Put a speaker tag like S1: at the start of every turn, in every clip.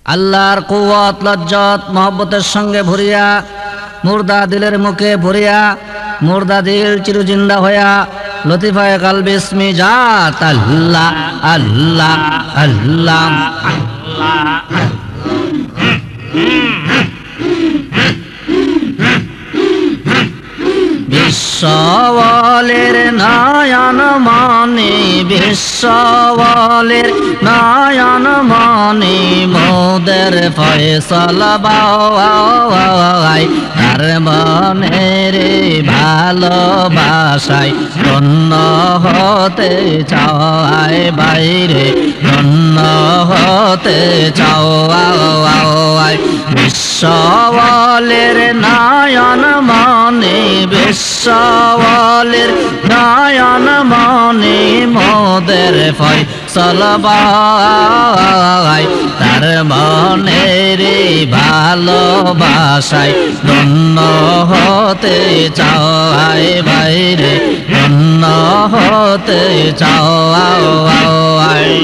S1: আল্লাহর কুওয়াত লজ্জত মহব্বতের সঙ্গে ভরিয়া মুর্দা দিলের মুখে ভরিয়া মুর্দা দিল চিরজিন্দা হইয়া লতিফায়ে কলবে ইসমি জাত আল্লাহ আল্লাহ আল্লাহ বিশ্বওয়ালের নয়ন মনি বিশ্বওয়ালের নয়ন মনি মোদের ফয়সালা বাওয়াই তার মনের ভালোবাসায় ধন্য হতে চায় বাইরে ধন্য হতে চায় বিশ্বওয়ালের নয়ন মনি বিশ্বওয়ালের নয়ন মনি মোদের ফয়সালা বাওয়াই তার মনের ভালোবাসায় ধন্য হতে চায় বাইরে ধন্য হতে চায়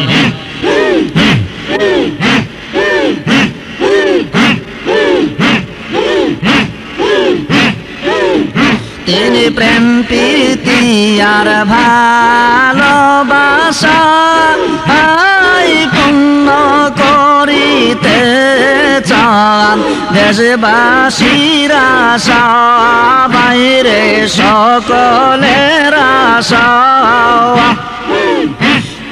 S1: তিনি প্রেম প্রীতি আর ভালোবাসা পূর্ণ করিতে চান দেশবাসীর আশা বাইরে সকলের আশা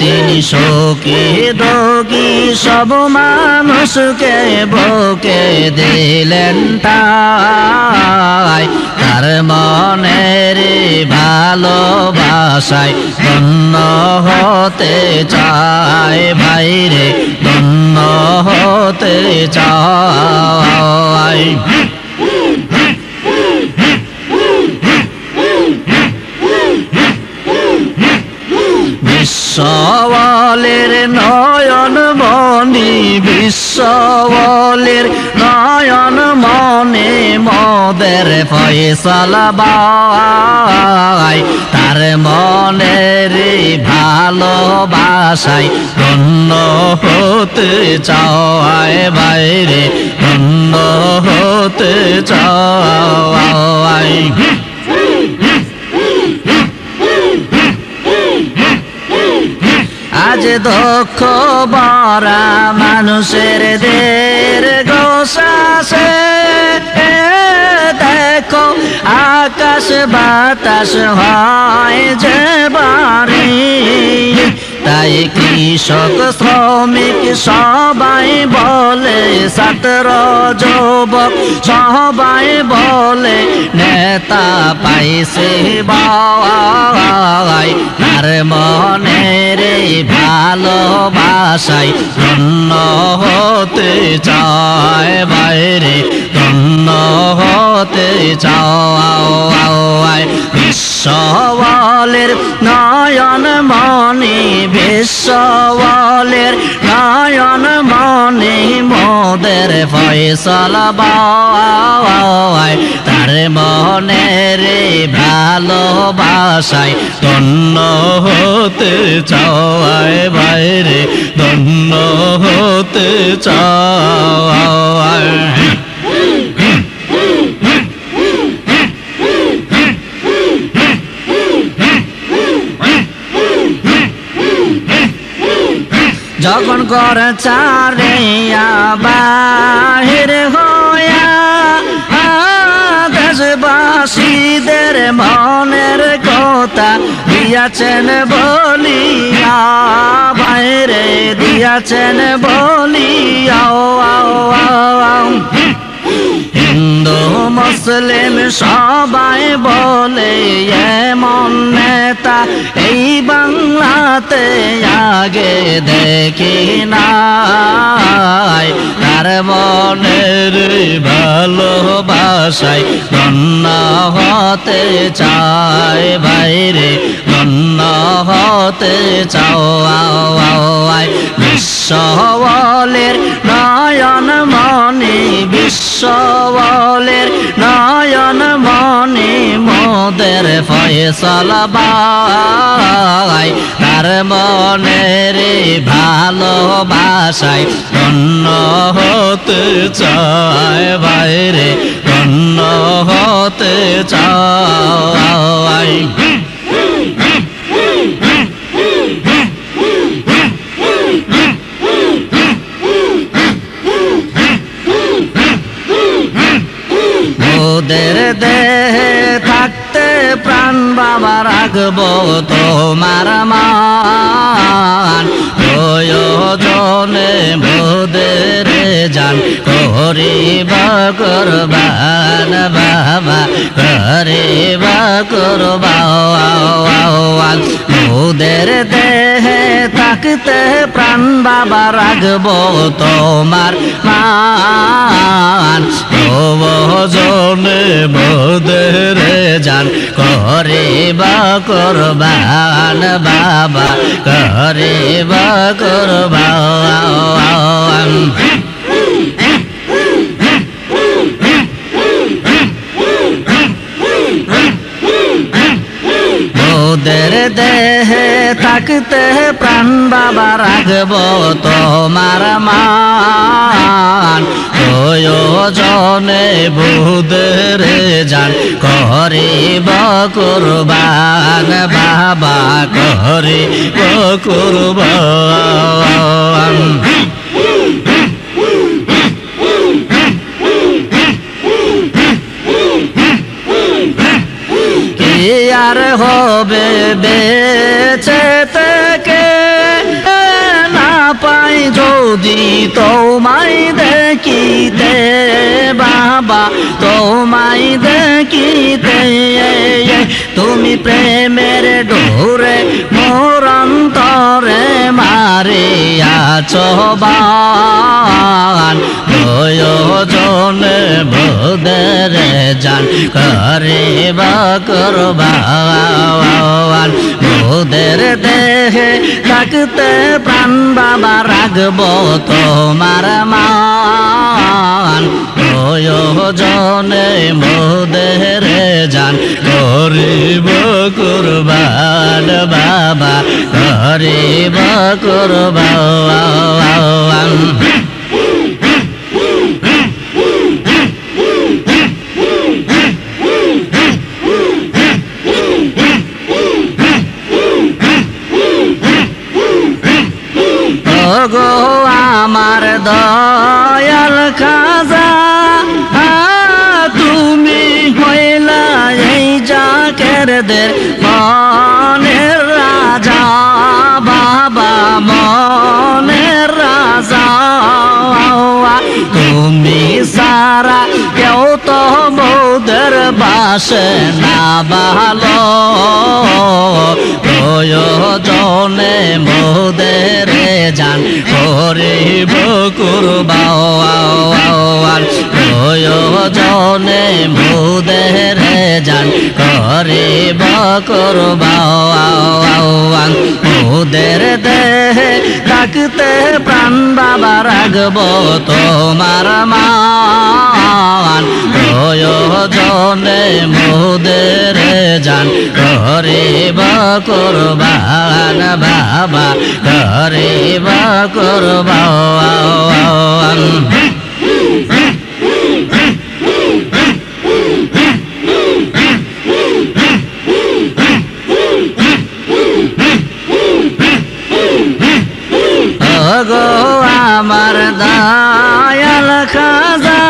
S1: তিনি শোকে দুঃখী সব মানুষকে বুকে দিলেন ঠাই তার মনের ভালোবাসায় ধন্য হতে চায় বাইরে ধন্য হতে চায় বিশ্বওয়ালের নয়ন মনি বিশ্বওয়ালের নয়ন মনি মোদের ফয়সালা বাওয়াই তার মনের ভালোবাসায় ধন্য হতে চায় বাইরে ধন্য হতে চায় আজ দুঃখ ভরা মানুষের দের গোসাসে দেখো আকাশ বাতাস হয় যে বাড়ি তাই কৃষক শ্রমিক সবাই বলে ছাত্র যুবক সবাই বলে নেতা পাইছে বাওয়াই তার মনের ভালোবাসায় ধন্য হতে চায় বাইরে ধন্য হতে চায় বিশ্বওয়ালের নয়ন মনি বিশ্বওয়ালের নয়ন মনি মোদের ফয়সালা বাওয়াই তার মনের ভালোবাসায় ধন্য হতে চায় বাইরে ধন্য হতে চায় যখন ঘর ছাড়িয়া বাহির হইয়া দেশবাসীদের মনের কথা দিয়াছেন বলিয়া বাইরে দিয়াছেন বলিয়া হিন্দু মুসলিম সবাই বলে এমন নেতা এই বাংলাতে আগে দেখি নাই তার মনের ভালোবাসায় ধন্য হতে চায় বাইরে ধন্য হতে চায় বিশ্বওয়ালের নয়ন মনি বিশ্বওয়ালের নয়ন মনি মোদের ফয়সালা ভাই তার মনের ভালোবাসায় ধন্য হতে চায় বাইরে ধন্য হতে চায় মোদের দেহে থাকতে প্রাণ বাবা রাখবো তোমার মান প্রয়োজনে মোদের জান করিব কুরবান বাবা করিব কুরবান মোদের দেহে থাকতে প্রাণ বাবা রাখবো তোমার মান প্রয়োজনে মোদের জান করিব কুরবান বাবা করিব কুরবান মোদের দেহে থাকতে প্রাণ বাবা রাখবো তোমার মান প্রয়োজনে বুদের জান করিব কুরবান বাবা করিব কুরবান কি আর হবে বেঁচে থেকে না পাই যদি তোমায় দেখিতে বাবা তোমায় দেখিতে তুমি প্রেমের ডোরে মোর অন্তরে মারিয়াছ বান প্রয়োজনে মোদের জান করিব কুরবান মোদের দেহে থাকতে প্রাণ বাবা রাখবো তোমার মান প্রয়োজনে মোদের জান করিব কুরবান বাবা করিব কুরবান গো আমার দয়াল খাজা তুমি হইলা এই জাকেরদের মনের রাজা বাবা মনের রাজা তুমি সারা কেউ তো মোদের বাসে না ভালো প্রয়োজনে মোদের জান করিব কুরবান প্রয়োজনে মোদের জান করিব কুরবান মোদের দেহে থাকতে প্রাণ বাবা রাখবো তোমার মান প্রয়োজনে মোদের জান করিব কুরবান বাবা করিব কুরবান গো আমার দয়াল খাজা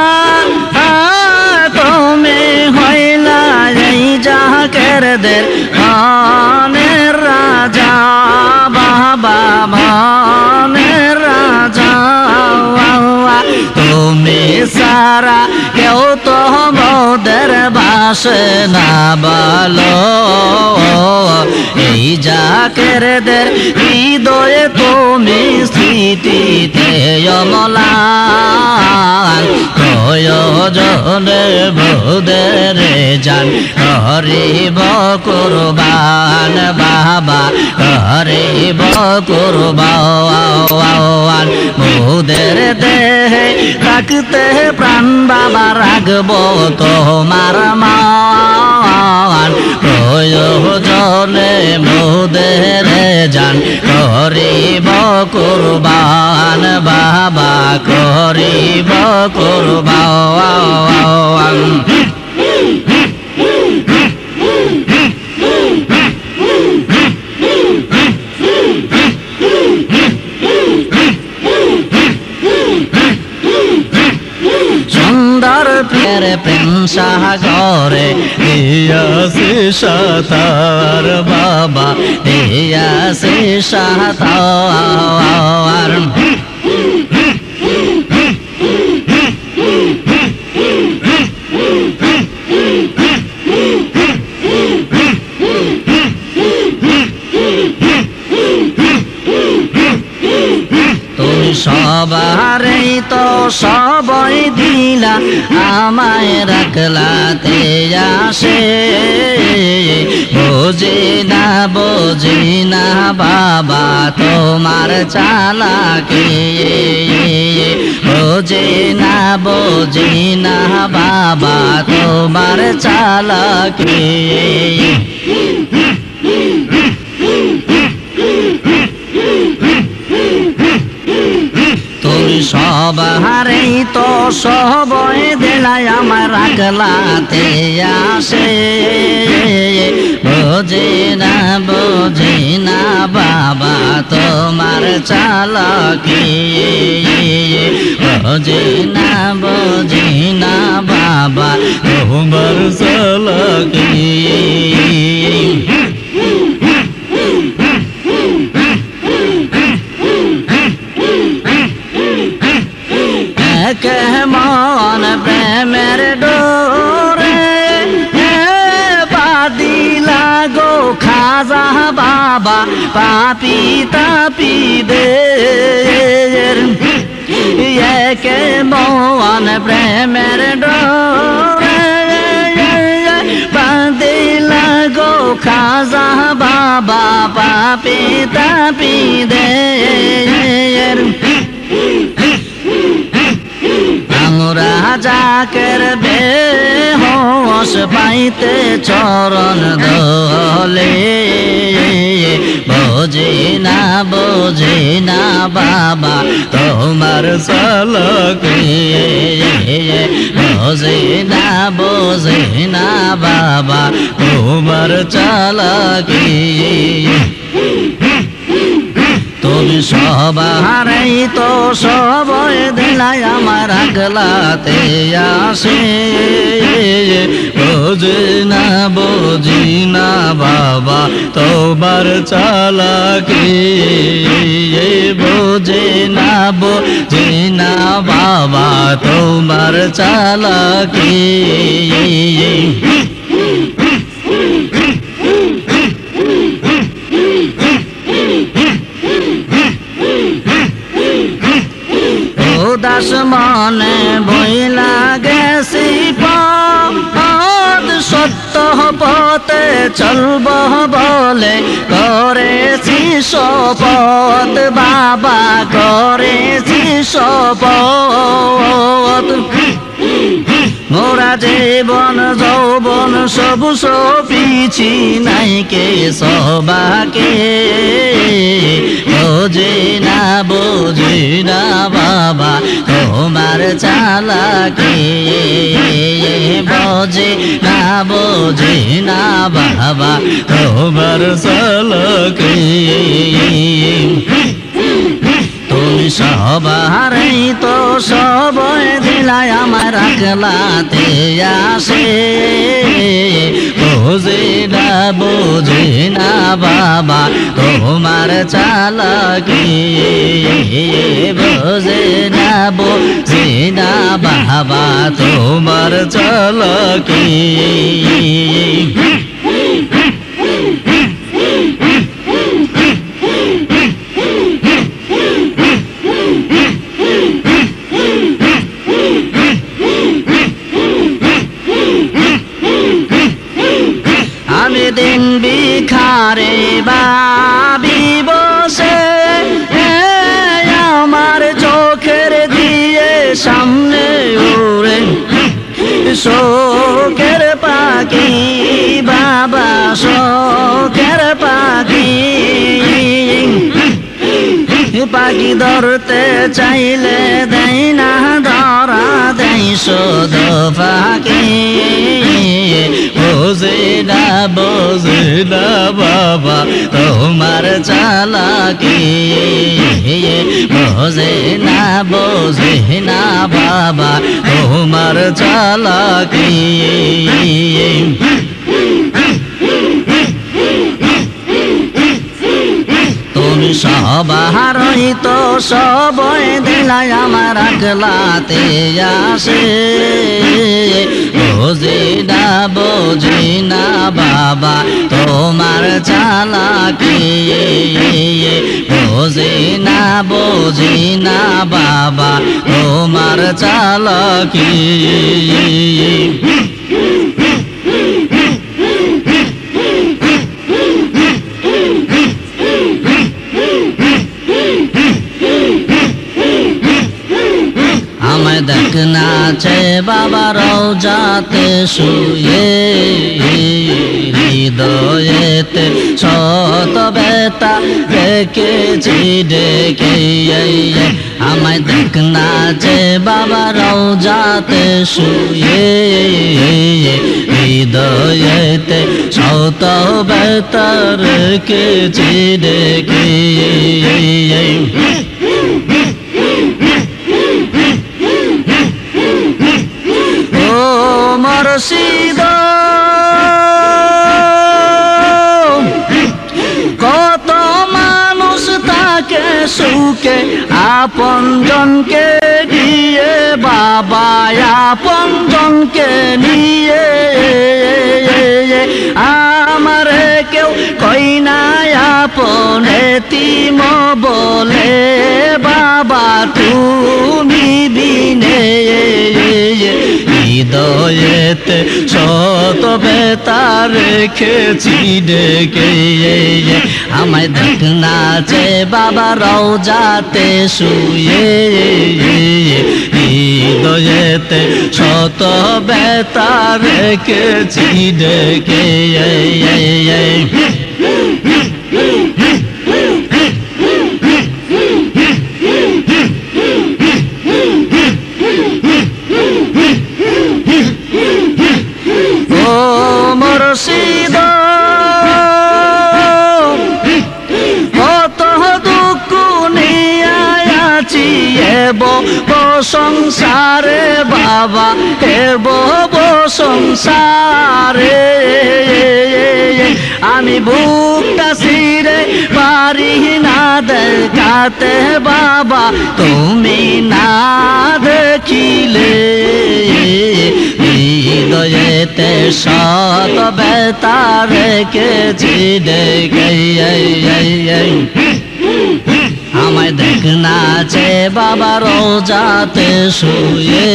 S1: তুমি হইলা এই জাকেরদের মনের রাজা বাবা মনের রাজা তুমি সারা কেউ তো মোদের বাসে না ভালো এই জাকেরদের হৃদয়ে তুমি স্মৃতিতে অমলান প্রয়োজনে বুদের জান হরিব কুরবান বাবা হরিব কুরবান বুদের দেহে রাখতে প্রাণ বাবা রাখব তোমার মান প্রয়োজনে মুদের জান করিব কুরবান বাবা করিব কুরবান সুন্দর প্রিয়ের প্রেম সাগরে দিয়াছে সাঁতার বাবা দিয়াছে সাঁতার সবারই তো সবই দিলা আমায় রাখলাতে আসে বুঝি না বাবা তোমার চালাকি বুঝি না বাবা তোমার চালাকি তুমি সবারই তো সবই দিলাই আমার রাখলাতে আসে বুঝি না বাবা তোমার চালাকি বুঝি না বাবা তোমার চালাকি কেমন প্রেমের ডোরে বাদিলা গো খাজা বাবা পাপি তাপি দে কেমন প্রেমের ডোরে বাদিলা গো খাজা বাবা পাপি তাপি দে রাজাকের বেহস পাইতে চরণ দলে বুঝি না বাবা তোমার চালাকি বুঝি না বাবা তোমার চালাকি তুমি সবারই তো সবই দিলাই আমার রাখলাতে আসে বুঝি না বাবা তোমার চালাকি বুঝি না বাবা তোমার চালাকি দাস মনে বইলা গেছি পদ সত্য পথে চলব বলে করেছি শপথ বাবা করেছি শপথ মোরা জীবন যৌবন সবু সপিছি নাই কে সবাকে বুঝি না বাবা তোমার চালাকি বুঝি না বাবা তোমার চালাকি তুমি সবারই তো সবই দিলাই আমার রাখলাতে আসে বুঝি না বাবা তোমার চালাকি বুঝি না বাবা তোমার চালাকি দিন ভিখারি ভাবি বসে আমার চোখের দিয়ে সামনে উড়ে শোকের পাখি বাবা শোকের পাখি পাখি ধরতে চাইলে দেয় না ধরা দেয় শুধু পাখি বোঝে না বাবা তোমার চালাকি বোঝে না বাবা তোমার চালাকি তুমি সবারই তো সবই দিলাই আমার আকলাতে আসে বুঝি না বাবা তোমার চালাকি বুঝি না বাবা তোমার চালাকি আমায় দেখ নাচে বাবা রওজাতে শুয়ে হৃদয়েতে শত ব্যথা রেখেছি ডেকে আমায় দেখ নাচে বাবা রওজাতে শুয়ে হৃদয়েতে শত ব্যথা রেখেছি ডেকে মুর্শিদ কত মানুষ তাকে সুখে আপনজনকে দিয়ে বাবা আপনজনকে নিয়ে আমারে কেউ কই না আপন এতিম বলে বাবা তুমি বিনে হৃদয়েতে শত ব্যথা রেখেছি ডেকে আমায় দেখ নাচে বাবা রওজাতে শুয়ে হৃদয়েতে শত ব্যথা রেখেছি ডেকে মুর্শিদ কত দুঃখ নিয়ে আছি সংসারে বাবা সংসারে আমি বুকটা ছিঁড়ে পারি না দেখাতে বাবা তুমি না দেখিলে হৃদয়েতে শত ব্যথা রেখেছি ডেকে আমায় দেখ নাচে বাবা রওজাতে শুয়ে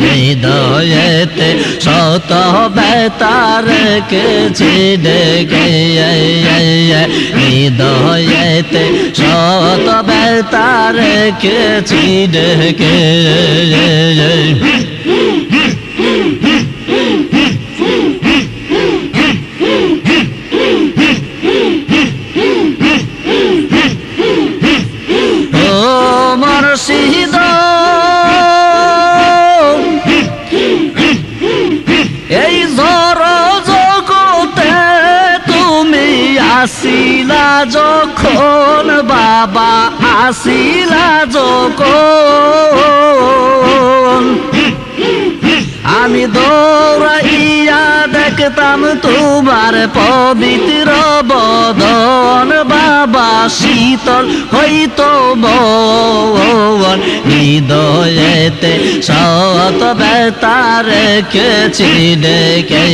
S1: হৃদয়েতে শত ব্যথা রেখেছি ডেকে হৃদয়েতে শত ব্যথা রেখেছি ডেকে মুর্শিদ এই জড় জগতে তুমি আসিলা যখন বাবা আসিলা যখন আমি দৌড়াইয়া দেখতাম তোমার পবিত্র বদন বাবা শীতল হইতো মন হৃদয়েতে শত ব্যথা রেখেছি ডেকে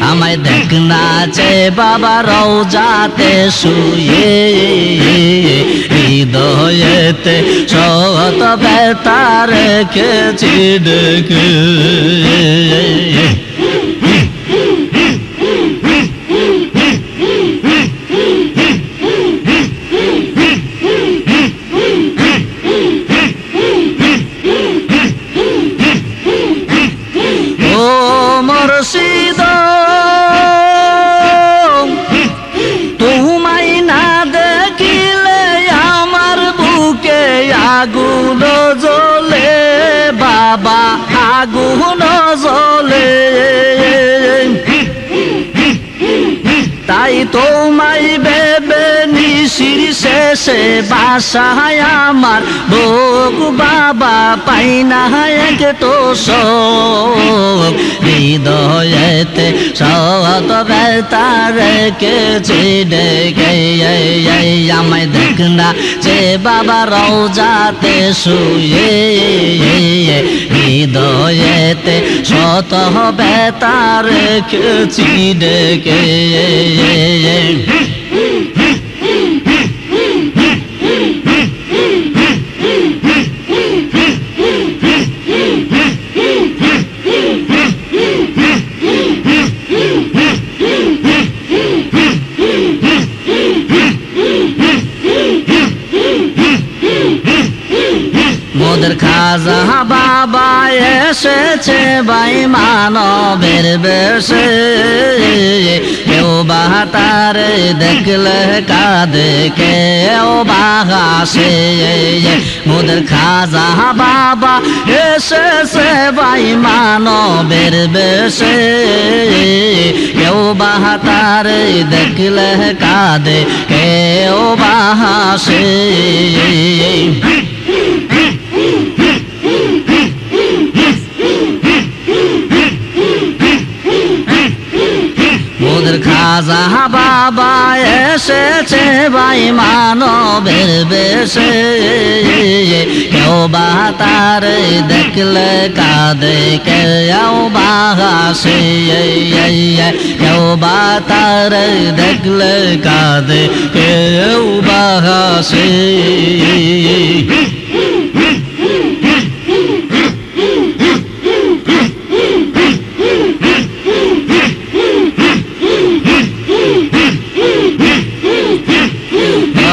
S1: আমায় দেখ নাচে বাবা রওজাতে শুয়ে হৃদয়েতে শত ব্যথা রেখেছি ডেকে শেষে বাসায় আমার বুক বাবা পাই না একটু শোক হৃদয়েতে শত ব্যথা রেখেছি ডেকে আমায় দেখ না যে বাবা রওজাতে শুয়ে হৃদয়েতে শত ব্যথা রেখেছি ডেকে মোদের খাজা বাবা এসেছে ভাই মানবের বেশে কেউ বা তারে দেখলে কাঁদে কেউ বা হাসে মোদের খাজা বাবা এসেছে ভাই মানবের বেশে কেউ বা তারে দেখলে কাঁদে কেউ বা হাসে মোদের খাজা বাবা এসেছে ভাই মানবের বেশে কেউ বা তারে দেখলে কাঁদে কেউ বা হাসে কেউ বা তারে দেখলে কাঁদে কেউ বা হাসে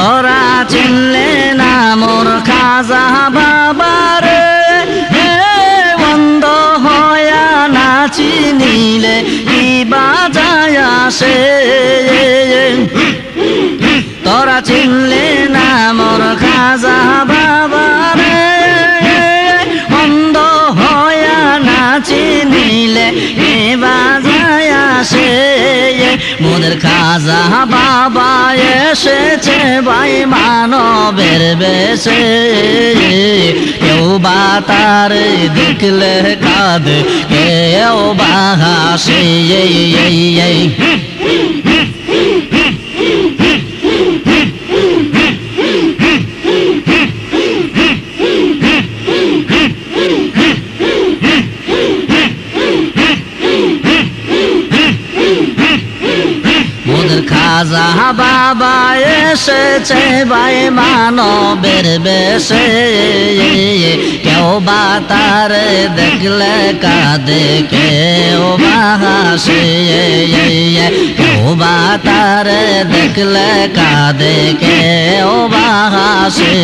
S1: ওরা চিনলে না মোর খাজা বাবারে বন্ধ হয়া না চিনিলে কি বাজায় আসে তোরা চিনলে না মোর খাজা বাবারে বন্ধ হয়া না চিনিলে কি বাজায় আসে মোদের খাজা বাবা এসেছে ভাই মানবের বেশে কেউ বা তারে দেখলে কাঁদে কেউ বা হাসে মোদের খাজা বাবা এসেছে ভাই মানবের বেশে কেউ বা তারে দেখলে কাঁদে কেউ বা হাসে কেউ বা তারে দেখলে কাঁদে কেউ বা হাসে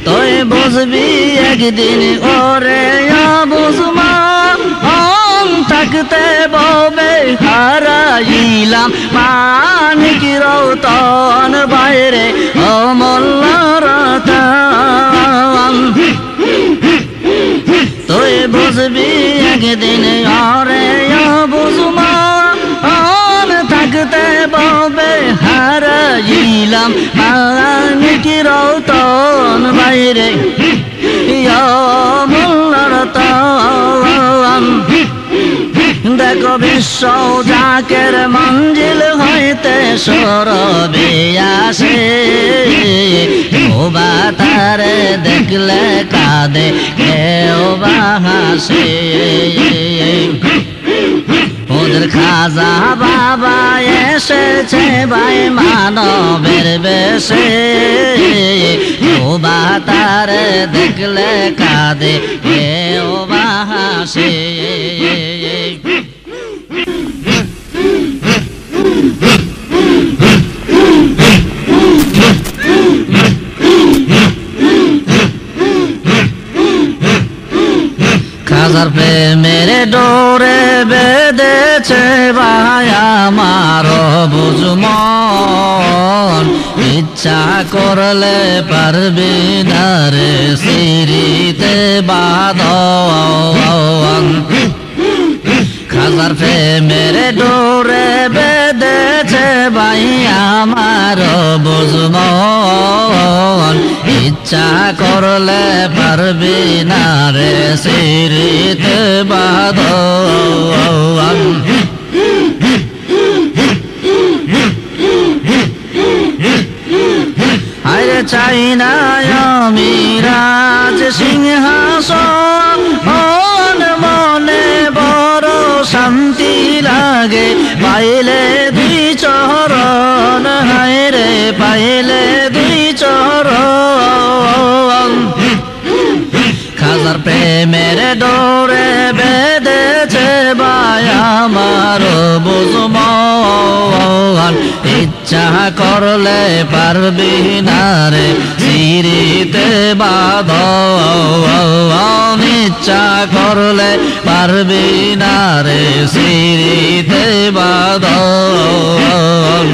S1: তুই বুঝবি একদিন ওরে বুঝমা থাকতে ববে হারাইলাম মানিক রতন বাইরে অমল্লার তুই বুঝবি একদিন ওরে বুঝমা থাকতে ববে হারাইলাম মানিক রতন বাইরে দেখো বিশ্ব জাকের মঞ্জিল হইতে সরবে আসে কেউ বা তারে দেখলে কাঁদে কেউ বা হাসে ওদের খাজা বাবা এসেছে ভাই মানবের বেশে কেউ বা তারে দেখলে কাঁদে কেউ বা হাসে খাজার প্রেমের ডোরে বেঁধেছে ভাই আমার বুঝমন ইচ্ছা করলে পারবি না রে সিঁড়িতে বাঁধন খাজা খাজার প্রেমের ডোরে বেঁধেছে ভাই আমার বুঝমন ইচ্ছা করলে পারবি না রে সিঁড়িতে বাঁধন আরে চাই না আমি রাজ সিংহাসন মনে বড় শান্তি লাগে পাইলে দুই চরণ হায় রে পাইলে দুই চরণ খাজার প্রেমের ডোরে বেঁধেছে ভাই আমার বুঝমন ইচ্ছা করলে পারবি না রে সিঁড়িতে বাঁধন ইচ্ছা করলে পারবি না রে সিঁড়িতে বাঁধন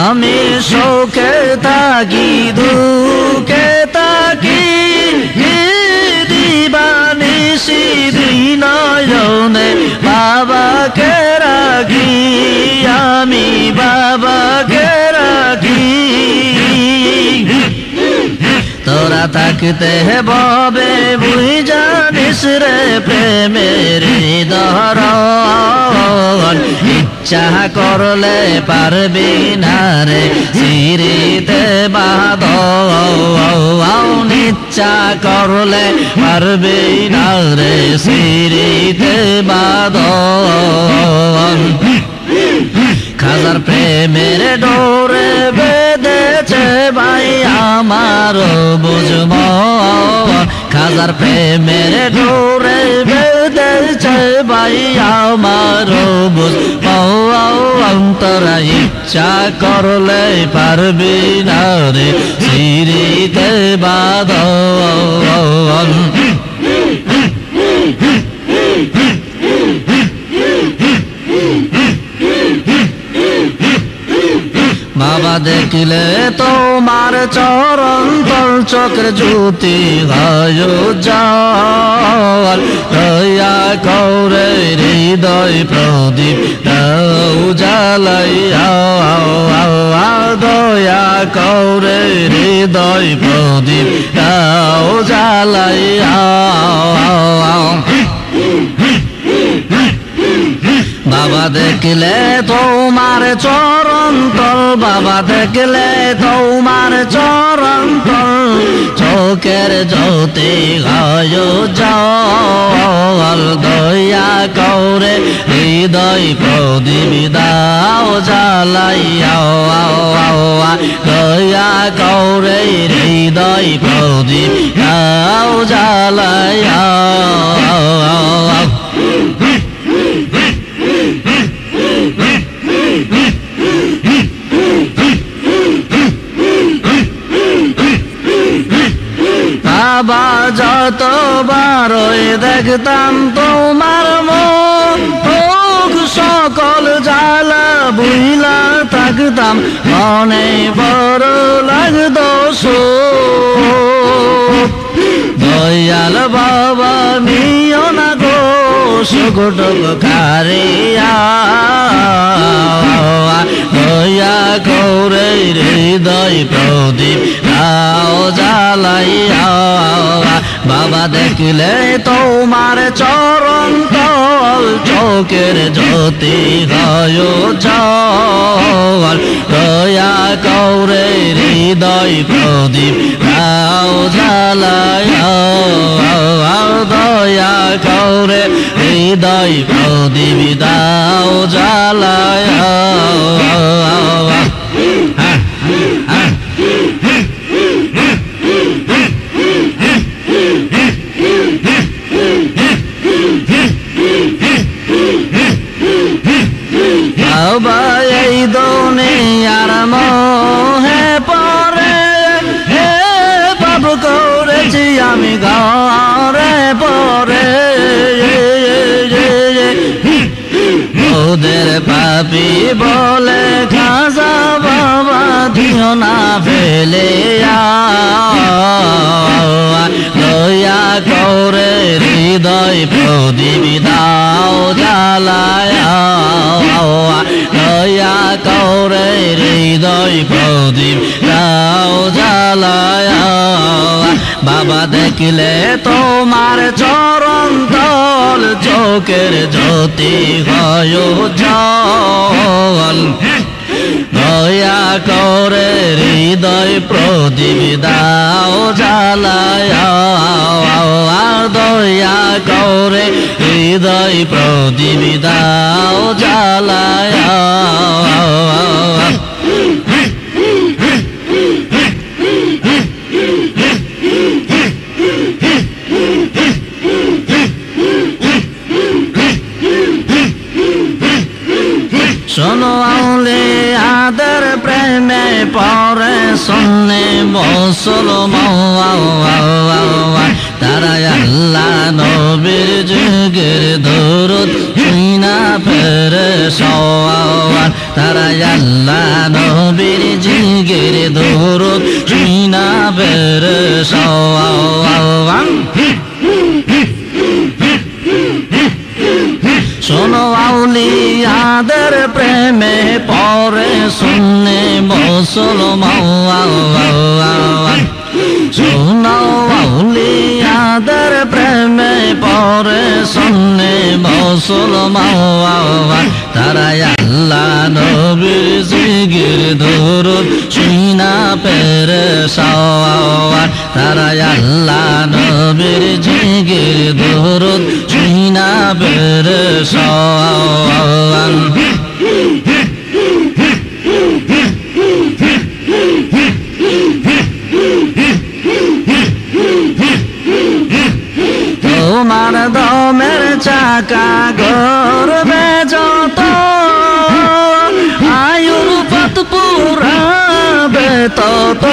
S1: আমি শোকে থাকি দুঃখে থাকি দিবানিশি দিনয়নে বাবাকে রাখি আমি বাবাকে রাখি তোরা থাকতে ববে বুঝ জানিস রে প্রেমের ধরন ইচ্ছা করলে পারবি না রে সিঁড়িতে বাঁধন ইচ্ছা করলে পারবি না রে সিঁড়িতে বাঁধন খাজার প্রেমের ডোরে বেঁধেছে ভাই আমার বুঝমন খাজার প্রেমের ডোরে বেঁধেছে ভাই আমার বুঝমন তোরা ইচ্ছা করলে পারবি না রে সিঁড়িতে বাঁধন বাবা দেখলে তোমার চরণ তল চোখের জ্যোতি হয় জল দয়া করে হৃদয় প্রদীপ জ্বালাইয়া দয়া করে হৃদয় প্রদীপ জ্বালাইয়া বাবা দেখলে তোমার চরণ তল বাবা দেখলে তোমার চরণ তল চোখের জ্যোতি হয় জল দয়া করে হৃদয় প্রদীপ দাও জ্বালাইয়া দয়া করে হৃদয় প্রদীপ দাও জ্বালাইয়া বাবা যতবার দেখতাম তোমার মুখ সকল জ্বালা বুইলা থাকতাম মনে বড় লাগতো দয়াল বাবা নিও না গো সুগটক কারিয়া দয়া করে হৃদয় প্রদীপ দাও জ্বালাইয়া বাবা দেখলে তোমার চরণ তল চোখের জ্যোতি হয় জল দয়া করে হৃদয় প্রদীপ দাও জ্বালাইয়া দয়া করে হৃদয় প্রদীপ দাও জ্বালাইয়া এই দুনিয়ার মোহে পরে হে পাপ করেছি আমি ঘরে পরে ওদের পাপি বলে খাজা বাবা দিও না ফেলে দয়া করে হৃদয় প্রদীপ দাও জ্বালায় দয়া করে হৃদয় প্রদীপ দাও জ্বালায় বাবা দেখলে তোমার চরণ তল চোখের জ্যোতি হয় জল দয়া করে হৃদয় প্রদীপ দাও জ্বালায় দয়া করে হৃদয় প্রদীপ দাও জ্বালায় শোনো আউলিয়াদের প্রেমে পরে শুনে মুসলমান তারা আল্লাহ নবীর যুগের দরুদ শুনা ফেরে সওয়াল তারা আল্লাহ নবীর যুগের দরুদ শুনা ফেরে সওয়াল শোনো আউলিয়াদের প্রেমে পরে শুনে মুসলমান শোনো আউলিয়াদের প্রেমে পরে শুনে মুসলমান তারা আল্লাহ নবীর জিগির দরুদ শুনা পেরে সওয়াল তারা আল্লাহ নবীর জিগির দরুদ শুনা পেরে সওয়াল তোমার দমের চাকা গর্বে যত আয়ুর পথ পুরাবে তত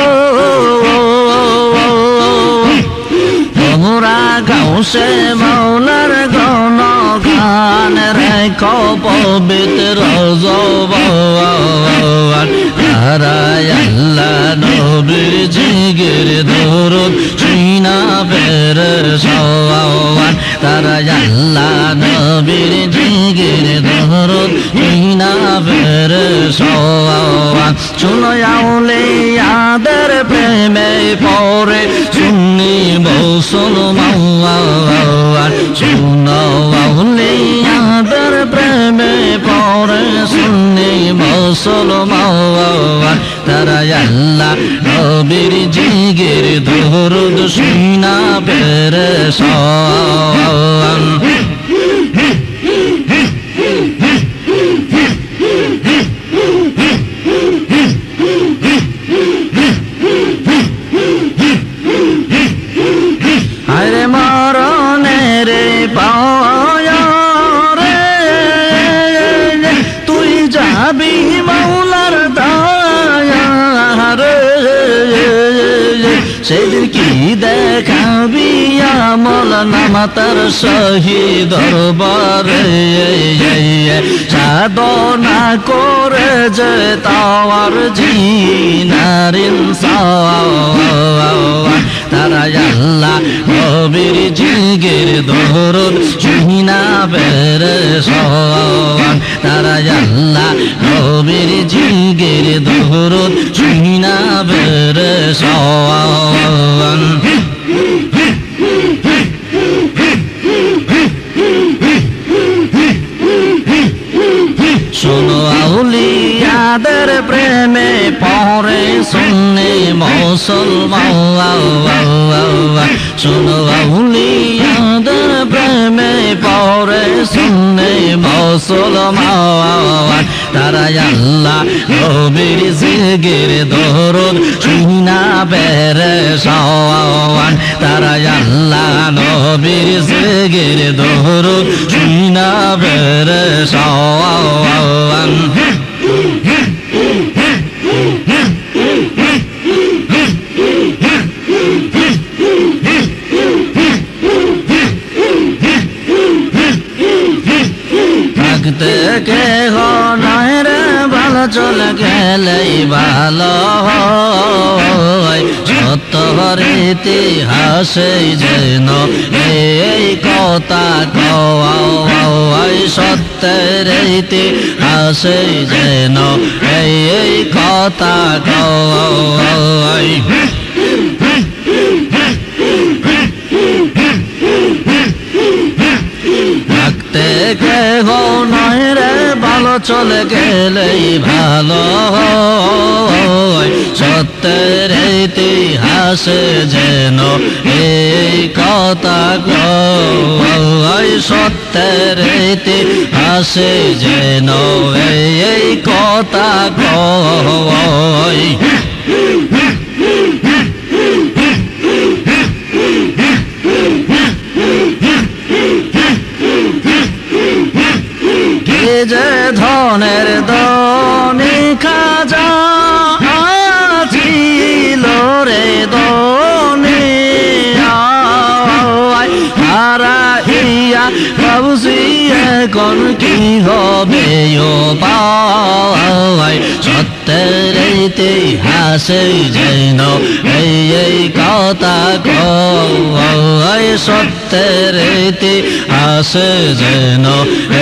S1: তোমরা গাউসে মাওলার গণ গান রেখো পবিত্র জবান তারা আল্লাহ নবীর জিগির দরুদ শুনা ফেরে সওয়াল তারা আল্লাহ নবীর জিগির দরুদ শুনা ফেরে সওয়াল শুনো আউলিয়াদের প্রেমে পরে শুনি মুসলমান শুনো আউলিয়াদের প্রেমে পরে শুনি মুসলমান তারা আল্লাহ নবীর জিগির দরুদ শুনা পেরে সওয়াল আরে মরণের পায় রে তুই যাবি মাওলার দায়া রে সেদিন কি দেখাবি আমল নামাতার শহীদ দরবারে সাধনা করে যে তাওয়ার জিনার ইনসাফ তারা আল্লাহ নবীর জিগির দরুদ শুনা ফেরে সওয়াল তারা আল্লাহ নবীর জিগির দরুদ শুনা ফেরে সওয়াল শোনো আউলিয়াদের প্রেমে পরে শুনে মুসলমান শোনো আউলিয়াদের প্রেমে পরে শুনে মুসলমান তারা আল্লাহ নবীর জিগির দরুদ শুনা পেরে সওয়াল তারা আল্লাহ নবীর জিগির দরুদ শুনা পেরে সওয়াল থাকতে কে নাই রে ভালো চলে কে গেলেই ভালো হয় সত্যর ইতিহাসে যেন এই কথা কয় সত্যের ইতিহাসে যেন এই কথা কয় থাকতে কেহ নয় রে ভালো চলে গেলেই ভালো হয় সত্যের ইতিহাসে যেন এই কথা কয় সত্যের ইতিহাসে যেন এই কথা কয় যে ধনের ধনী খাজা ছিল রে ধনী হারাইয়া ভাবছি এখন কি হবে ও পায় সত্যের ইতিহাসে যেন এই কথা কয় সত্যের ইতিহাসে যেন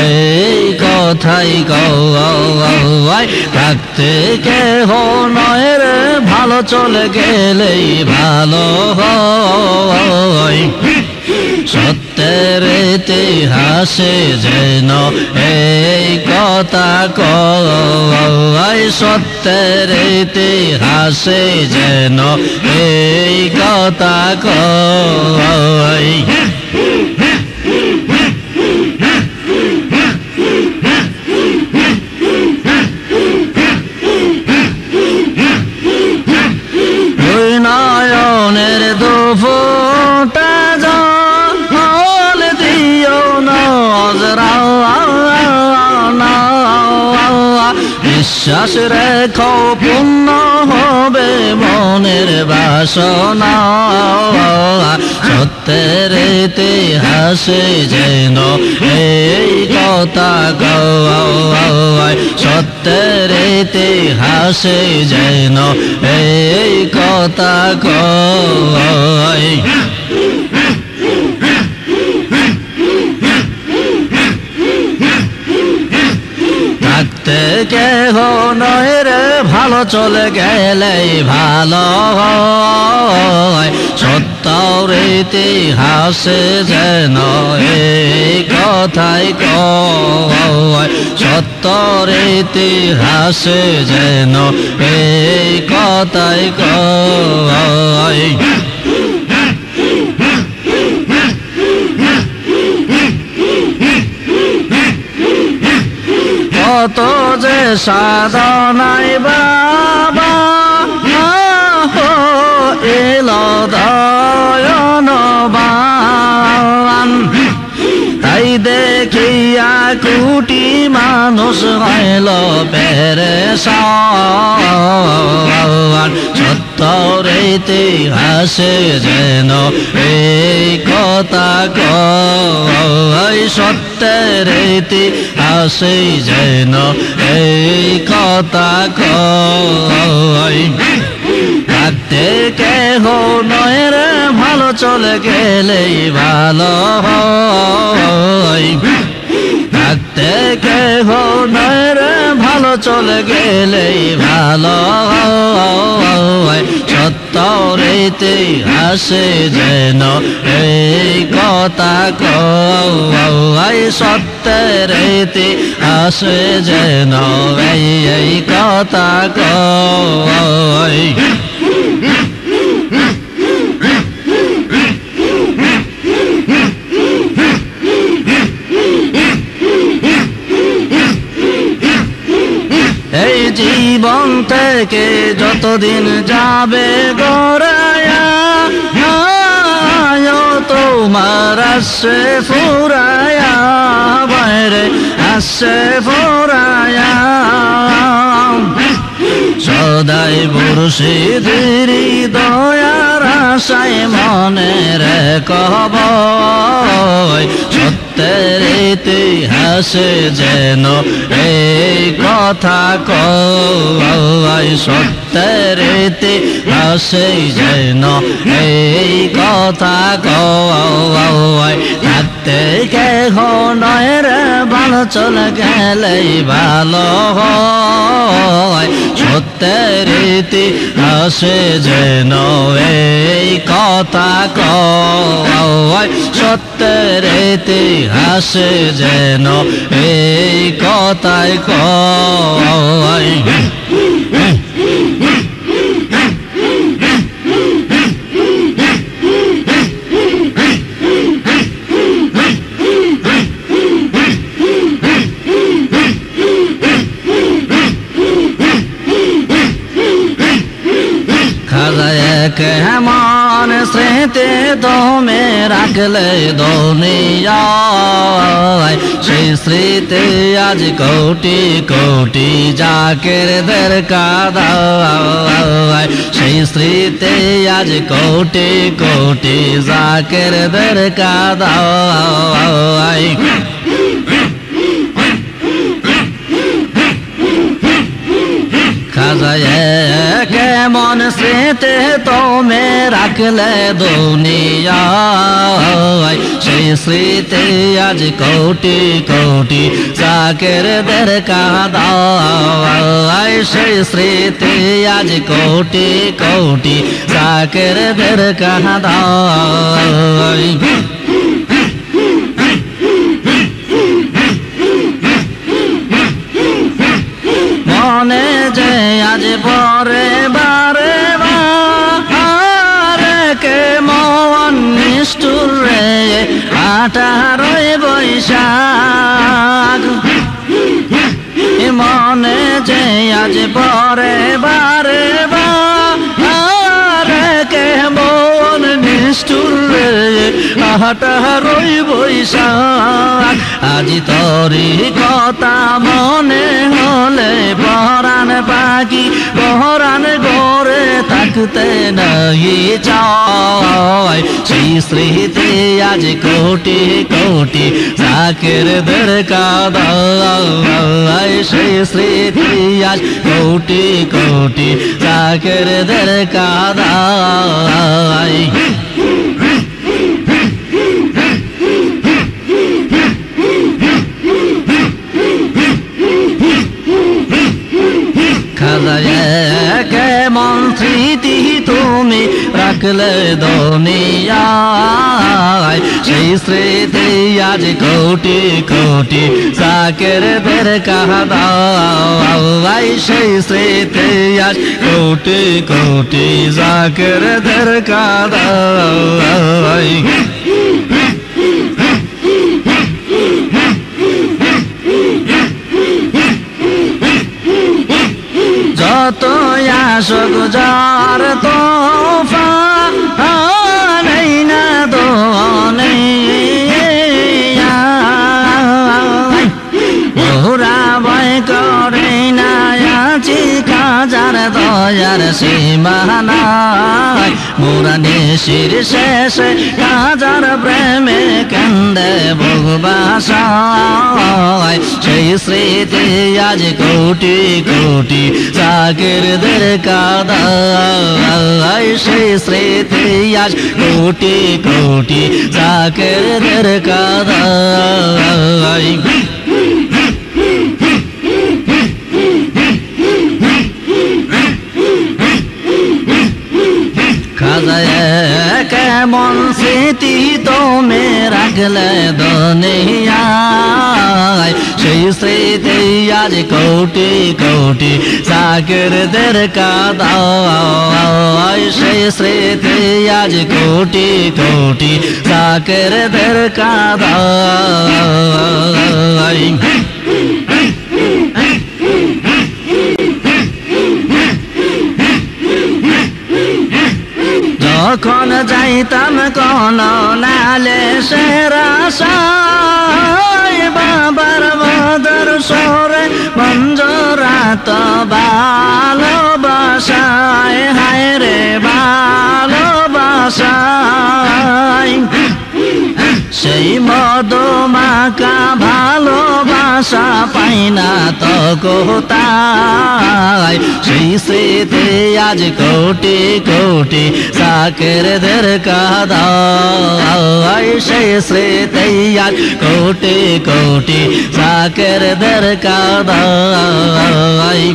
S1: এই কথাই কয় থাকতে কেহ নয় রে ভালো চলে গেলেই ভালো হয় সত্যের ইতিহাসে যেন এই কথা কয় সত্যের ইতিহাসে যেন এই কথা কয় দুই নয়নের দুফোঁটা জল দিও নজরা বিশ্বাস রেখো পূর্ণ হবে মনের বাসনা সত্যের ইতিহাসে যেন এই কথা কয় সত্যের ইতিহাসে যেন এই কথা কয় থাকতে কেহ নয় রে ভালো চলে গেলেই ভালো হয় সত্যর ইতিহাসে যেন এই কথাই কয় সত্যর ইতিহাসে যেন এই কথাই কয় কত যে সাধনাই বাবা এল দয়নবান তাই দেখিয়া কোটি মানুষ হইল পেরেশান সত্যর ইতিহাসে যেন এই কথা কয় সত্যের ইতিহাসে যেন এই কথা কয় থাকতে কেহ নয় রে ভালো চলে গেলেই ভালো হয় থাকতে কেহ নয় রে ভালো চলে গেলেই ভালো হয় সত্যর ইতিহাসে যেন এই কথা কয় সত্যের ইতিহাসে যেন এই কথা কয় এই জীবন থেকে যতদিন যাবে গড়ায়া তোমার আসে ফুরায়া বাইরে আসে ফুরায়া সদাই মুর্শিদের দয়ার আশায় মনের কবয় সত্যের ইতিহাসে যেন এই কথা কয় সত্যের ইতিহাসে যেন এই কথা কয় থাকতে কেহ নয় রে ভালো চলে গেলেই ভালো হয় সত্যের ইতিহাসে যেন এই কথা কয় সত্যের ইতিহাসে যেন এই কথাই কয় কেমন স্মৃতি তুমি রাখলে দুনিয়ায় সেই স্মৃতি আজ কোটি কোটি জাকিরদের কাঁদায় সেই স্মৃতি আজ কোটি কোটি জাকিরদের কাঁদায় কেমন স্মৃতি তুমি রাখলে দুনিয়ায় সেই স্মৃতি আজ কোটি কোটি জাকিরদের কাঁদায় সেই স্মৃতি আজ কোটি কোটি জাকিরদের কাঁদায় মনে যে আজ পরে বারে বারে কে মন নিষ্ঠুর রে 18 বৈশাখ মনে যে আজ পরে বারে বারে কে মন নিষ্ঠুর রে 18 বৈশাখ আজ তোরি কথা মনে হলে পরাণ পাখি পরাণ গড়ে থাকতে নাই চায় সেই স্মৃতি আজ কোটি কোটি জাকিরদের কাঁদায় সেই স্মৃতি আজ কোটি কোটি জাকিরদের কাঁদায় কেমন স্মৃতি তুমি রাখলে দুনিয়ায় সেই স্মৃতি আজ কোটি কোটি জাকিরদের কাঁদায় সেই স্মৃতি আজ কোটি কোটি জাকিরদের কাঁদায় যত আসুক যার তোফান না দোনে ওরা ভয় করে না আছি কাজার দয়ার সীমানায় মোরা নিশির শেষে কাজার প্রেমে কেন্দে ভুবাসায় সেই স্মৃতি আজ কোটি কোটি জাকিরদের কাঁদায় সেই স্মৃতি আজ কোটি কোটি জাকিরদের কাঁদায় কেমন স্মৃতি তুমি রাখলে দুনিয়ায় সেই স্মৃতি আজ কোটি কোটি জাকিরদের কাঁদায় সেই স্মৃতি আজ কোটি কোটি জাকিরদের কাঁদায় যখন যাইতাম কোন নালে সেরাশায় বাবার মদর সরে মঞ্জরাত ভালোবাসায় হায় রে ভালোবাসায় পাকা ভালোবাসা পাই না তো কোথায় সেই স্মৃতি আজ কোটি কোটি সাকেরদের কাদায় সেই স্মৃতি আজ কোটি কোটি সাকেরদের কাদায়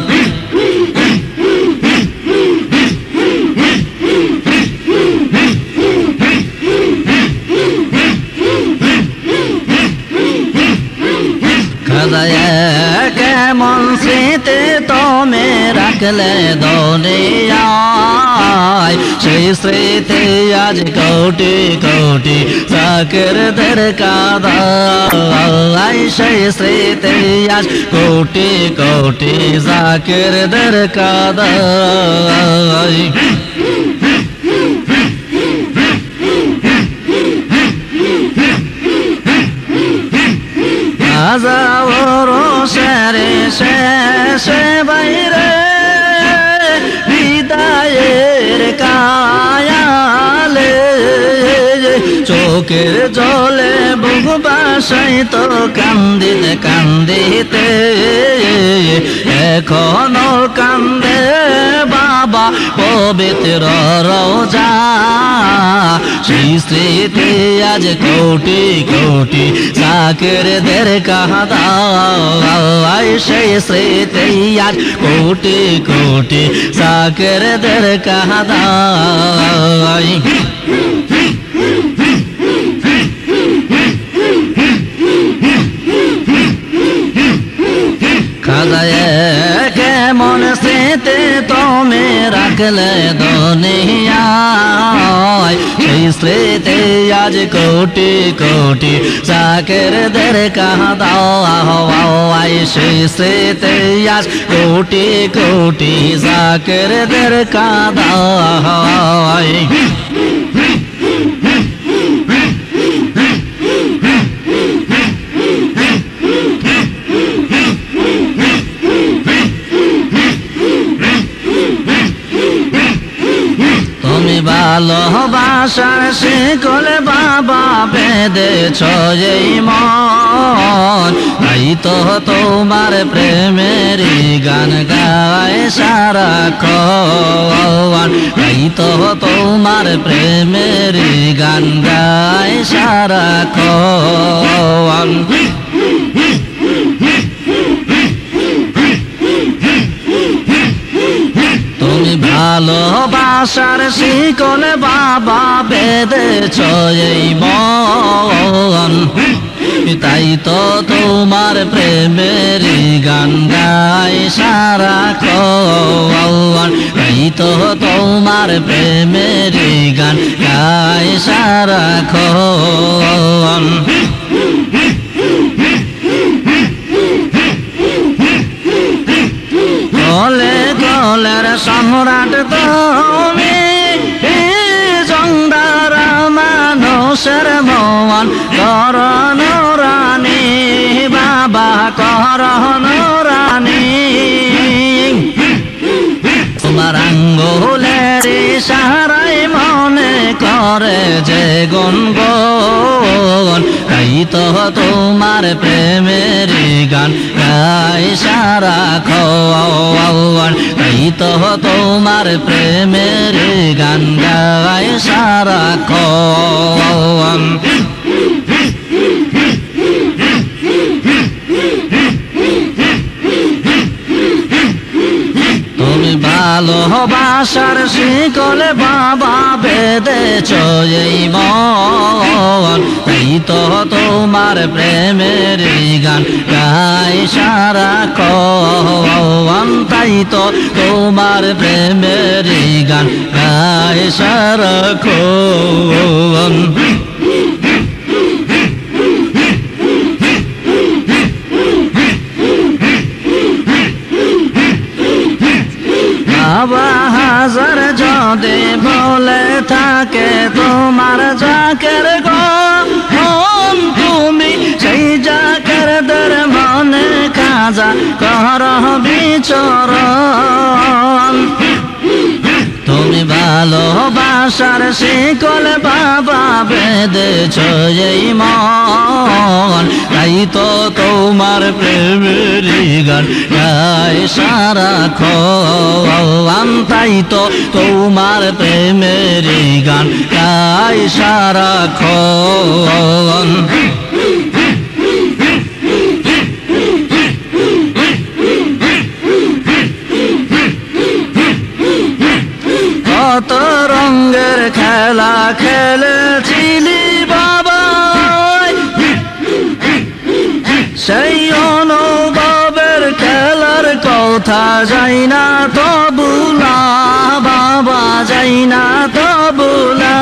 S1: কেমন স্মৃতি তুমি রাখলে দুনিয়ায় সেই স্মৃতি আজ কোটি কোটি সাকেরদের কাদায় সেই স্মৃতি আজ কোটি কোটি সাকেরদের কাদায় আজাওরসেরে শেষে বাইরে বিদায়ের কায়ালে চোখের জলে বুক বাসাইতো কান্দিতে কান্দিতে এখনো কান্দে বাবা পবিত্র রোজা সেই স্মৃতি আজ কোটি কোটি সাকেরদের কাদায় সেই স্মৃতি আজ কোটি কোটি সাকেরদের কাদায় কেমন স্মৃতি তুমি রাখলে দুনিয়ায় সেই স্মৃতি আজ কোটি কোটি সাকেরদের কাদায় সেই স্মৃতি আজ কোটি কোটি সাকেরদের কাদায় ভালোবাসার শিকলে বাবা বেঁধেছ এই মন তাই তো তোমার প্রেমের গান গায় সারাক্ষণ তাই তো তোমার প্রেমের গান গায় সারাক্ষণ তুমি ভালোবাসার শিকলে বাবা বেঁধেছ এই মন তাই তো তোমার প্রেমের গান গায় সারাক্ষণ তাই তো তোমার প্রেমের গান গায় সারাক্ষণ গলে গলের সম্রাট তুমি জংদার মানুষের মন করণ রানী বাবা করণ রানী তোমার আঙ্গুলের ইশারায় মনে করে যে গুনগুন তাই তো তোমার প্রেমের গান গায় সারাক্ষণ তাই তো তোমার প্রেমের গান গায় সারাক্ষণ তুমি ভালোবাসার শিকলে বাবা বেঁধেছ এই মন তাই তো তোমার প্রেমের গান গায় সারাক্ষণ তাই তো তোমার প্রেমের গান গায় সারাক্ষণ হাজার যদি বলে থাকে তোমার জাকের গন তুমি সেই জাকেরদের মনে কাজা কর বিচরণ তুমি ভালোবাসার শিকল বাবা বেঁধেছ এই মন তাই তো তোমার প্রেমের গান গাই সারাক্ষণ তাই তো তোমার প্রেমের গান গাই সারাক্ষণ কত রঙের খেলা খেলেছিলি বাবা সেই অনুভবের খেলার কথা যাই না তো বুলা বাবা যাই না তো বুলা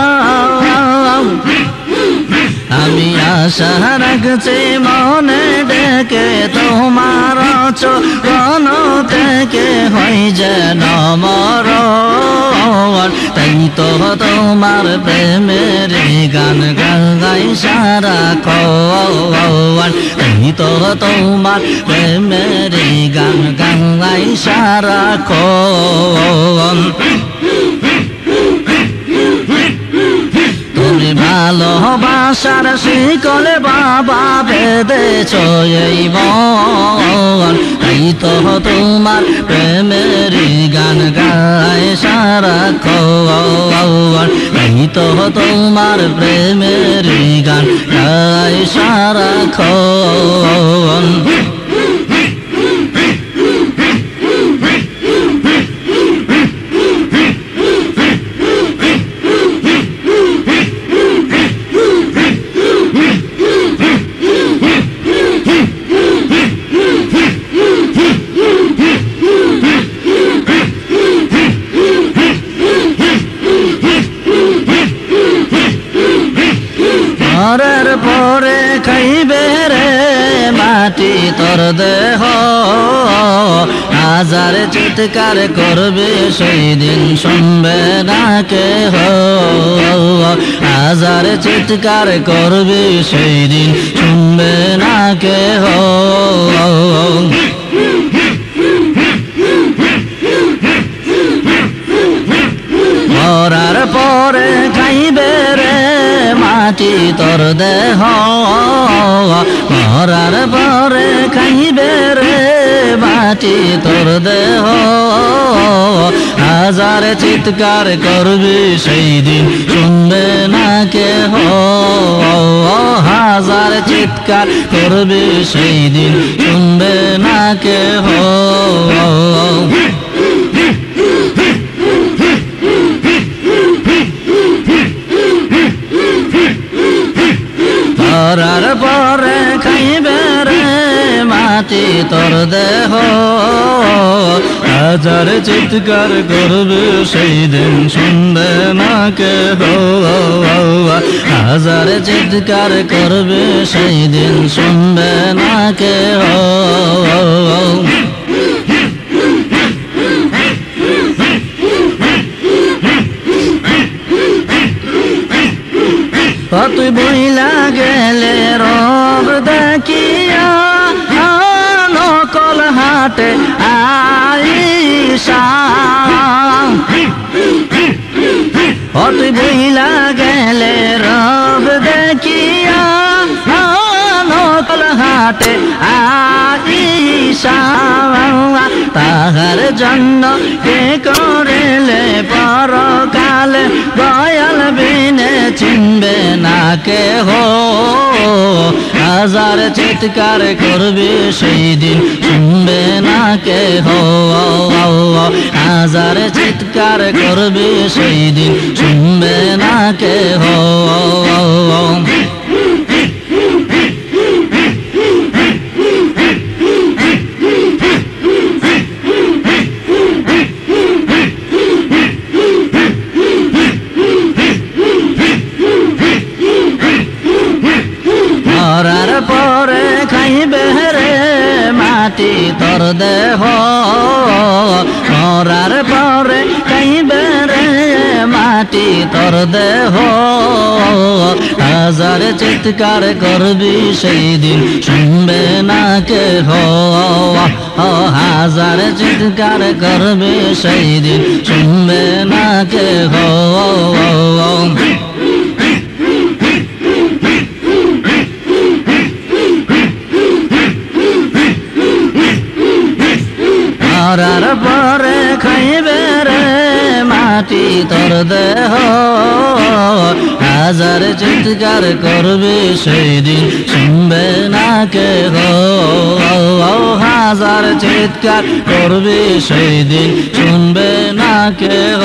S1: আমি আশা রাখছি মনে ডেকে তোমার চরণ থেকে হই যেন মরণ তাই তো তোমার প্রেমের গান গাই সারাক্ষণ তাই তো তোমার প্রেমের গান গাই সারাক্ষণ তুমি ভালোবাসার শিকলে বাবা বেঁধেছ এই মন তাই তো তোমার প্রেমের গান গায় সারাক্ষণ তাই তো তোমার প্রেমের গান গায় সারাক্ষণ মরার পরে খাইবে রে মাটি তোর দেহ হাজার চিৎকার করবে সেই দিন শুনবে না কেহ হাজার চিৎকার করবে সেই দিন শুনবে না কেহ মরার পরে খাইবে রে মাটি তোর দেহ মরার পরে খাইবে রে মাটি তোর দেহ হাজার চিৎকার করবি সেই দিন শুনবে না কেহ হাজার চিৎকার করবি সেই দিন শুনবে না কেহ মরার পরে খাইবে রে মাটি তোর দেহ হাজার চিৎকার করবে সেই দিন শুনবে না কেহ হাজার চিৎকার করবে সেই দিন শুনবে না কেহ তুই বইলা গেলে রব দেখিয়া নকল হাটে আইসা তুই বইলা গেলে রব দেখিয়া নকল হাটে আইসা তাহার জন্য কে করেলে পরকালে দয়াল বিনে চিনবে না কেহ হাজার চিৎকার করবে সেই দিন শুনবে না কেহ হাজার চিৎকার করবে সেই দিন শুনবে না কেহ মরার পরে খাইবে রে মাটি তোর দেহ মরার পরে খাইবে রে মাটি মাটি তোর দেহ হাজার চিৎকার করবি সেই দিন শুনবে না কেহ হাজার চিৎকার করবি সেই দিন শুনবে না কেহ মরার পরে খাইবে রে মাটি তোর দেহ হাজার চিৎকার করবে সেই দিন শুনবে না কেহ হাজার চিৎকার করবে সেই দিন শুনবে না কেহ